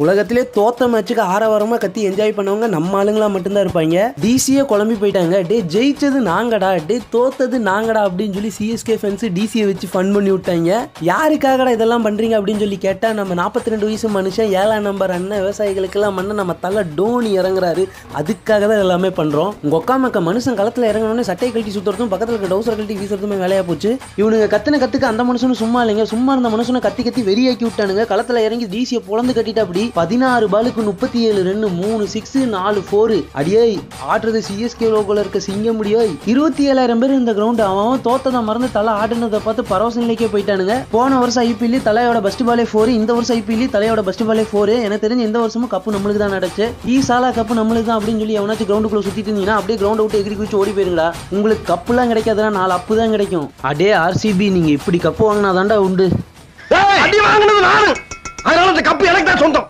உலகத்திலே தோத்த மேட்சுக்கு ஆரவாரமாக கத்தி என்ஜாய் பண்ணவங்க நம்ம ஆளுங்களா மட்டும்தான் இருப்பாங்க. டிசியே குழம்பி போயிட்டாங்க. டே ஜெயிச்சது நாங்கடா, டே தோத்தது நாங்கடா அப்படின்னு சொல்லி சிஎஸ்கே ஃபேன்ஸ் டிசியை வச்சு ஃபன் பண்ணி விட்டாங்க. யாருக்காகடா இதெல்லாம் பண்றீங்க அப்படின்னு சொல்லி கேட்டா, நம்ம 42 வயசு மனுஷன் 7ஆம் நம்பர் அண்ணன் விவசாயிகளுக்கெல்லாம் மண்ண நம்ம தலை டோனி இறங்குறாரு, அதுக்காக தான் எல்லாமே பண்றோம். உங்க ஒக்காமக்க மனுஷன் களத்துல இறங்கணும்னு சட்டை கழட்டி சுத்துறதும் பக்கத்துல இருக்க டவுசர் கழட்டி வீசுறதுமே வேலையா போச்சு. இவனுங்க கத்துன கத்துக்கு அந்த மனுஷனும் சும்மா இல்லைங்க. சும்மா இருந்த மனுஷனை கத்தி கத்தி வெறியாக்கி விட்டானுங்க. களத்துல இறங்கி டிசியை பொழந்து கட்டிட்டு அப்படி 16 பாலுக்கு 37 ரன், 3 6 4 4. அடியே ஆடுறது சிஎஸ்கே லோகோல இருக்க சிங்கம் முடியோ. 27,000 பேர் இந்த கிரவுண்ட். அவன் தோத்ததை மறந்து தலை ஆடுனதை பார்த்து பரவச நிலைக்கே போயிட்டானுங்க. போன வருஷம் ஐபிஎல் தலையோட பெஸ்ட் பாலே 4, இந்த வருஷம் ஐபிஎல் தலையோட பெஸ்ட் பாலே 4. எனக்கு தெரிஞ்சு இந்த வருஷமும் கப்பு நம்மளுக்கு தான் நடச்சு. சாலா கப்பு நம்மளுக்கு தான் அப்படின்னு சொல்லி எவனாச்சும் கிரவுண்டுக்குள்ள சுத்திட்டு இருந்தீங்கன்னா அப்படியே கிரவுண்ட் விட்டு எகிரி குச்சி ஓடி போயிருங்களா. உங்களுக்கு கப்புலாம் கிடைக்காதுன்னா 4 அப்பு தான் கிடைக்கும். அடே ஆர்சிபி, நீங்க இப்படி கப்பு வாங்கினாதாண்டா உண்டு. அடி வாங்கினது நானு, அதனால இந்த கப்பு எனக்கு தான் சொந்தம்.